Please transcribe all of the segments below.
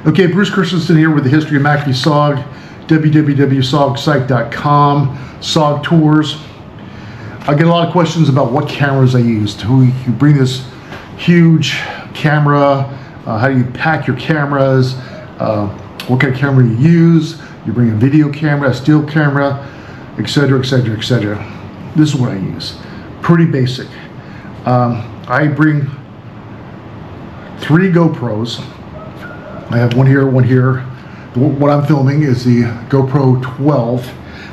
Okay, Bruce Christensen here with the history of McAfee SOG, www.sogsite.com, SOG Tours. I get a lot of questions about what cameras I used. You bring this huge camera, how do you pack your cameras, what kind of camera you use, you bring a video camera, a still camera, etc., etc., etc. This is what I use. Pretty basic. I bring 3 GoPros. I have one here, one here. What I'm filming is the GoPro 12.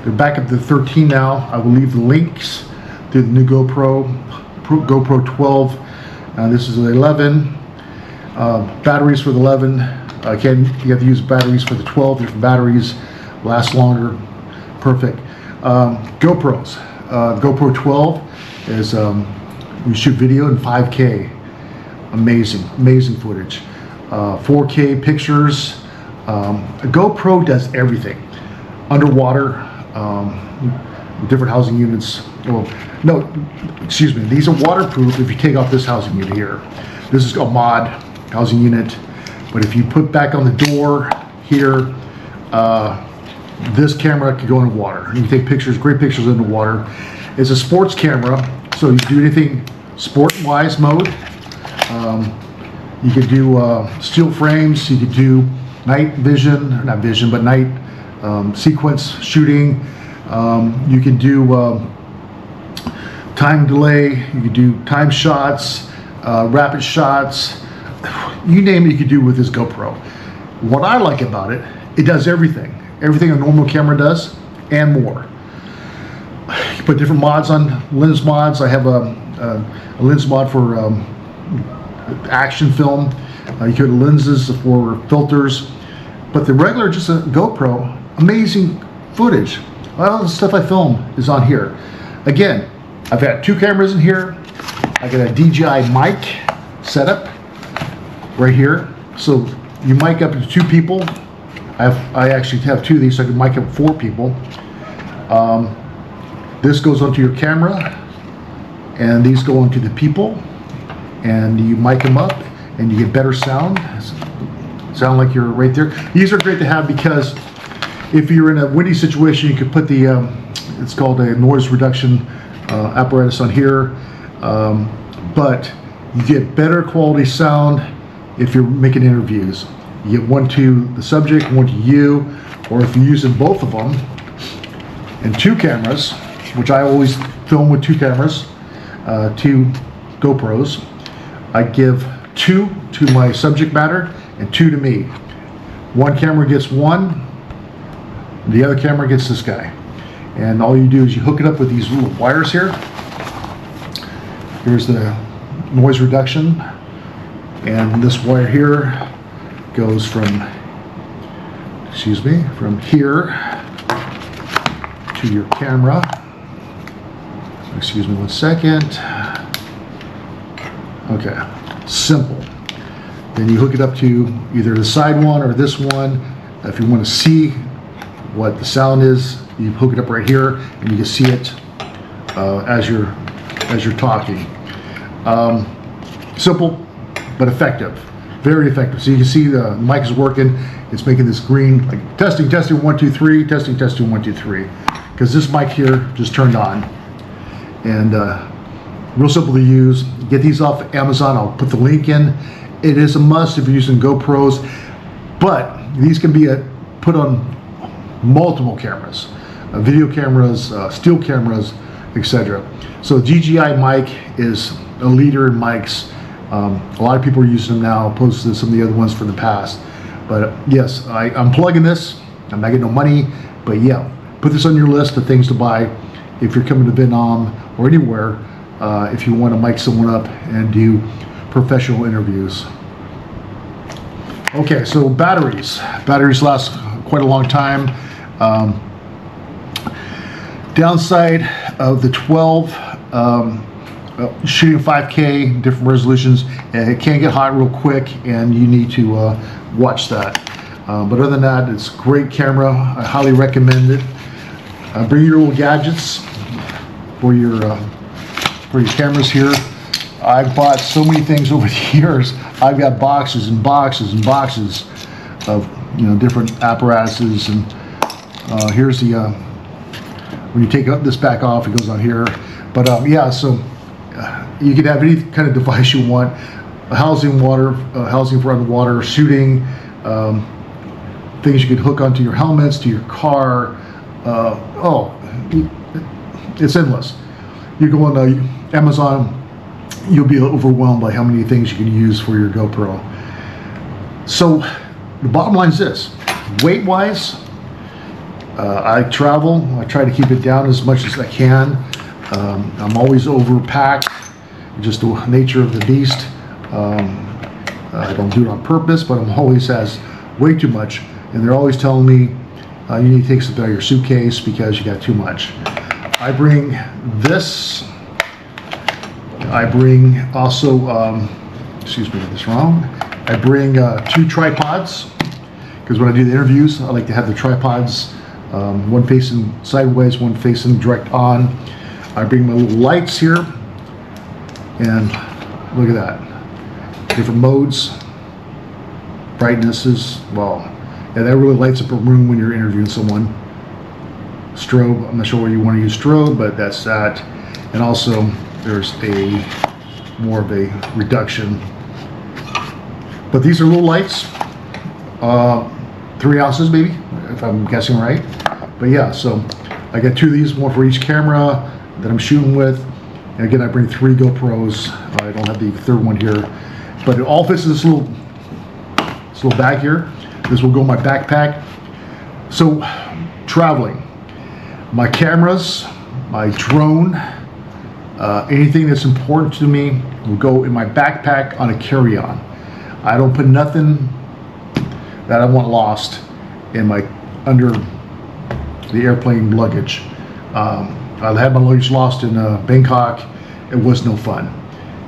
They're back up to 13 now. I will leave the links to the new GoPro 12. This is an 11. Batteries for the 11. Again, you have to use batteries for the 12. Different batteries last longer. Perfect. GoPros. GoPro 12 is we shoot video in 5K. Amazing footage. 4K pictures. GoPro does everything. Underwater, different housing units. Well, no, excuse me. These are waterproof if you take off this housing unit here. This is a mod housing unit. But if you put back on the door here, this camera could go in the water. You can take pictures, great pictures in the water. It's a sports camera, so you can do anything sport-wise mode. You could do still frames. You could do night vision, not vision, but night sequence shooting. You can do time delay. You could do time shots, rapid shots. You name it, you could do with this GoPro. What I like about it, it does everything. Everything a normal camera does and more. You put different mods on, lens mods. I have a lens mod for action film. You could have lenses for filters. But the regular, just a GoPro, amazing footage. All the stuff I film is on here. Again, I've got 2 cameras in here. I got a DJI Mic setup right here. So you mic up to 2 people. I actually have 2 of these, so I can mic up 4 people. This goes onto your camera, and these go onto the people, and you mic them up, and you get better sound. Sound like you're right there. These are great to have because if you're in a windy situation, you could put the it's called a noise reduction apparatus on here, but you get better quality sound if you're making interviews. You get one to the subject, one to you, or if you're using both of them and 2 cameras, which I always film with 2 cameras, 2 GoPros. I give 2 to my subject matter and 2 to me. One camera gets 1, the other camera gets this guy. And all you do is you hook it up with these little wires here. Here's the noise reduction. And this wire here goes from here to your camera. Excuse me 1 second. Okay, simple. Then you hook it up to either the side one or this one. If you want to see what the sound is, you hook it up right here, and you can see it as you're talking. Simple but effective, very effective. So you can see the mic is working. It's making this green, like testing 1 2 3, testing 1 2 3. Because this mic here just turned on, and real simple to use. Get these off Amazon. I'll put the link in. It is a must if you're using GoPros, but these can be put on multiple cameras, video cameras, still cameras, etc. So DJI Mic is a leader in mics. A lot of people are using them now, opposed to some of the other ones from the past. But yes, I'm plugging this. I'm not getting no money, but yeah, put this on your list of things to buy if you're coming to Vietnam or anywhere. If you want to mic someone up and do professional interviews. Okay, so batteries. Batteries last quite a long time. Downside of the 12, shooting 5K, different resolutions, it can get hot real quick, and you need to watch that. But other than that, it's a great camera. I highly recommend it. Bring your little gadgets for your cameras here. I've bought so many things over the years. I've got boxes and boxes and boxes of different apparatuses. And here's the when you take this back off, it goes on here. But yeah, so you can have any kind of device you want. Housing for underwater shooting, things you could hook onto your helmets, to your car. It's endless. You go on Amazon, you'll be overwhelmed by how many things you can use for your GoPro. So the bottom line is this: weight-wise, I travel. I try to keep it down as much as I can. I'm always overpacked, just the nature of the beast. I don't do it on purpose, but I'm always has way too much, and they're always telling me you need to take something out of your suitcase because you got too much. I bring this. I bring also, excuse me, this wrong. I bring 2 tripods, because when I do the interviews, I like to have the tripods, one facing sideways, one facing direct on. I bring my little lights here, and look at that. Different modes, brightnesses. Well, yeah, that really lights up a room when you're interviewing someone. Strobe, I'm not sure where you want to use strobe, but that's that. And also there's more of a reduction. But these are little lights, 3 ounces maybe, if I'm guessing right. But yeah, so I got 2 of these, one for each camera that I'm shooting with. And again, I bring 3 GoPros. I don't have the 3rd one here, but it all fits in this little bag here. This will go in my backpack. So traveling, my cameras, my drone, anything that's important to me will go in my backpack on a carry-on. I don't put nothing that I want lost in my under the airplane luggage. I had my luggage lost in Bangkok. It was no fun.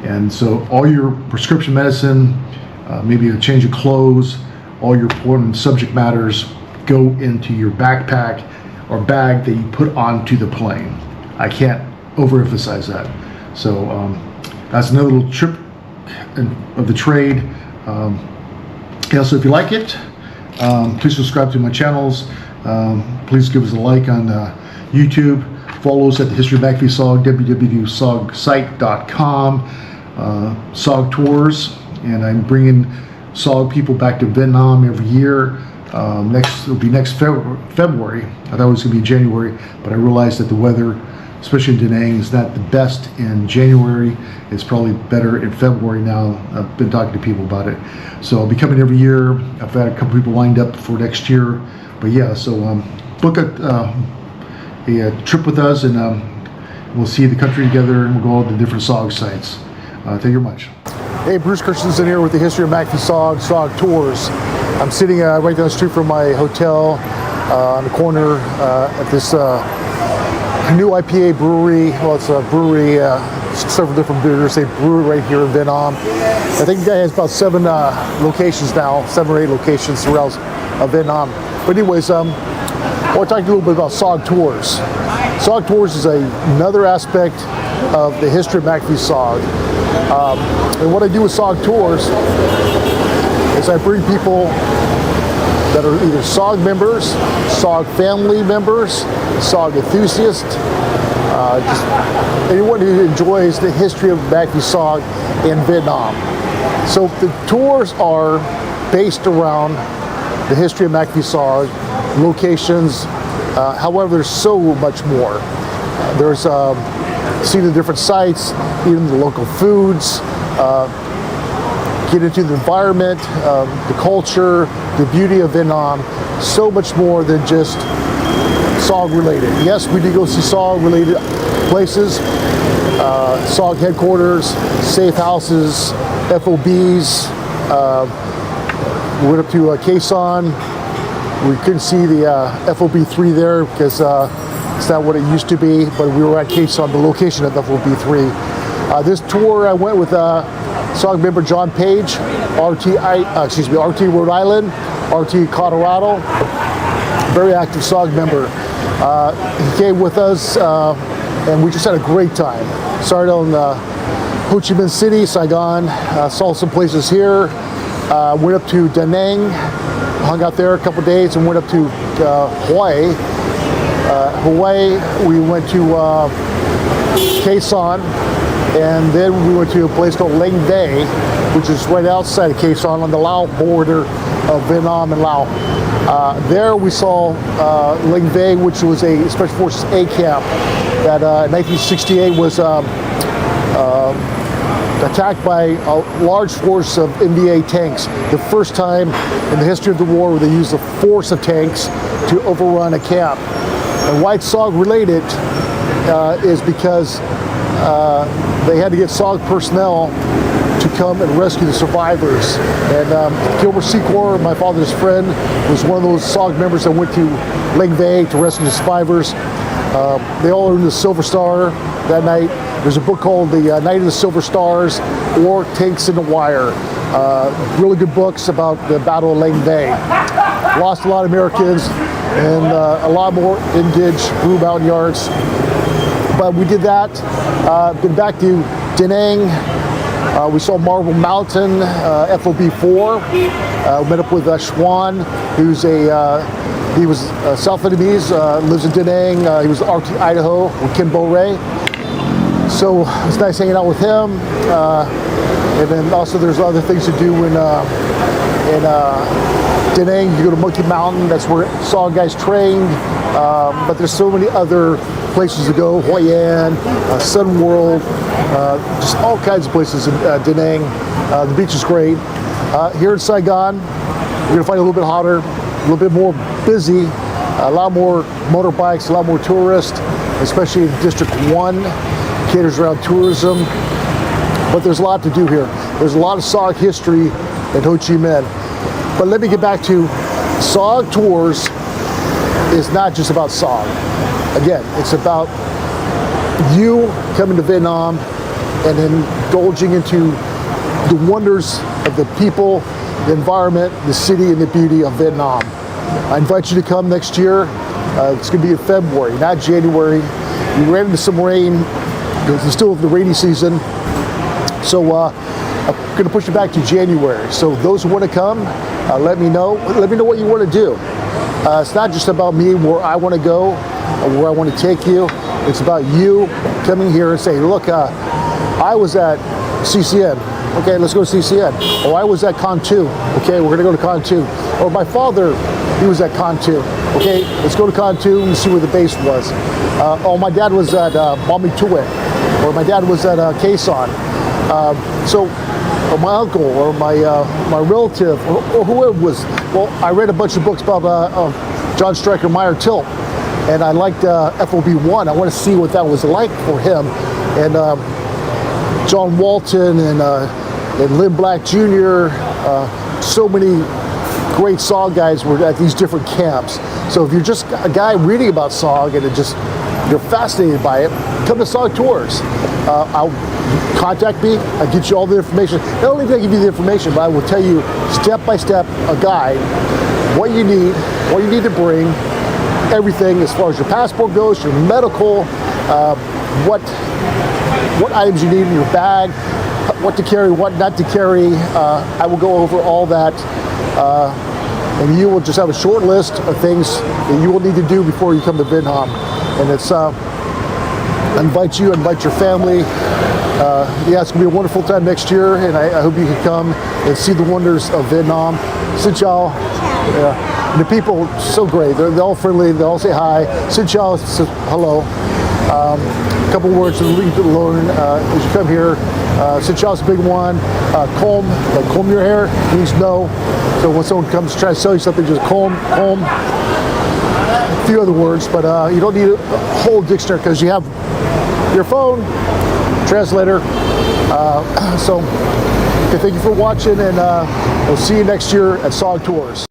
And so all your prescription medicine, maybe a change of clothes, all your important subject matters go into your backpack or bag that you put onto the plane. I can't overemphasize that. So that's another little trip of the trade. Yeah, so if you like it, please subscribe to my channels. Please give us a like on YouTube. Follow us at the History of McAfee-SOG, www.sogsite.com, SOG Tours, and I'm bringing SOG people back to Vietnam every year. It'll be next February. I thought it was going to be January, but I realized that the weather, especially in Da Nang, is not the best in January. It's probably better in February now. I've been talking to people about it. So I'll be coming every year. I've had a couple people lined up for next year. But yeah, so book a trip with us, and we'll see the country together, and we'll go all the different SOG sites. Thank you very much. Hey, Bruce Christensen here with the History of McAfee-SOG, SOG Tours. I'm sitting right down the street from my hotel on the corner at this new IPA brewery. Well, it's a brewery, several different beers. They brew right here in Vietnam. I think the guy has about 7 locations now, 7 or 8 locations throughout Vietnam. But anyways, I want to talk to you a little bit about SOG Tours. SOG Tours is another aspect of the history of McAfee-SOG. And what I do with SOG Tours is I bring people that are either SOG members, SOG family members, SOG enthusiasts, just anyone who enjoys the history of McAfee-SOG in Vietnam. So the tours are based around the history of McAfee-SOG, locations. However, there's so much more. There's seeing the different sites, eating the local foods, get into the environment, the culture, the beauty of Vietnam. So much more than just SOG related. Yes, we do go see SOG related places, SOG headquarters, safe houses, FOBs. We went up to Khe Sanh. We couldn't see the FOB3 there because it's not what it used to be, but we were at Khe Sanh, the location of FOB3. This tour I went with SOG member John Page, RT Rhode Island, RT Colorado, very active SOG member. He came with us and we just had a great time. Started on Ho Chi Minh City, Saigon, saw some places here, went up to Da Nang, hung out there a couple days and went up to Hawaii. We went to Quezon, and then we went to a place called Lang Bay, which is right outside of Quezon on the Lao border of Vietnam and Laos. There we saw Lang Bay, which was a Special Forces A camp that in 1968 was attacked by a large force of NVA tanks. The first time in the history of the war where they used the force of tanks to overrun a camp. And why it's SOG related is because they had to get SOG personnel to come and rescue the survivors. And Gilbert Secor, my father's friend, was one of those SOG members that went to Lang Bay to rescue the survivors. They all earned the Silver Star that night. There's a book called The Night of the Silver Stars or Tanks in the Wire. Really good books about the Battle of Lang Bay. Lost a lot of Americans and a lot more engaged Blue Mountain Yards. But we did that. Been back to Da Nang. We saw Marble Mountain, FOB4. Met up with Schwan, who's he was South Vietnamese, lives in Da Nang. He was RT Idaho with Ken Bo Ray. So it's nice hanging out with him. And then also there's other things to do in Da Nang. You go to Monkey Mountain, that's where SOG guys trained. But there's so many other places to go. Hoi An, Sun World, just all kinds of places in Da Nang. The beach is great. Here in Saigon, you're gonna find it a little bit hotter, a little bit more busy, a lot more motorbikes, a lot more tourists, especially in District 1, caters around tourism. But there's a lot to do here. There's a lot of SOG history in Ho Chi Minh. But let me get back to SOG Tours is not just about SOG. Again, it's about you coming to Vietnam and indulging into the wonders of the people, the environment, the city, and the beauty of Vietnam. I invite you to come next year. It's going to be in February, not January. We ran into some rain. It's still the rainy season. So I'm going to push it back to January. So those who want to come, let me know. Let me know what you want to do. It's not just about me, where I want to go, or where I want to take you. It's about you coming here and saying, look, I was at CCN. Okay, let's go to CCN. Oh, I was at Con 2. Okay, we're going to go to Con 2. Or my father, he was at Con 2. Okay, let's go to Con 2 and see where the base was. Oh, my dad was at Bami Tuet. Or my dad was at Quezon. Or my uncle, or my relative, or whoever was. Well, I read a bunch of books about John Stryker Meyer Tilt, and I liked FOB1. I want to see what that was like for him. And John Walton and Lynn Black Jr., so many great SOG guys were at these different camps. So if you're just a guy reading about SOG and you're fascinated by it, come to SOG Tours. I'll contact me. I'll get you all the information. Not only will I give you the information, but I will tell you step by step, a guide, what you need to bring, everything as far as your passport goes, your medical, what items you need in your bag, what to carry, what not to carry. I will go over all that. And you will just have a short list of things that you will need to do before you come to Vietnam. And it's, I invite your family. Yeah, it's going to be a wonderful time next year, and I hope you can come and see the wonders of Vietnam. Xin chào. Yeah. And the people, so great. They're all friendly. They all say hi. Xin chào, hello. A couple words to learn as you come here. Xin chào is a big one. Comb your hair means no. So when someone comes to try to sell you something, just comb. A few other words, but you don't need a whole dictionary because you have your phone, translator. So thank you for watching, and we'll see you next year at SOG Tours.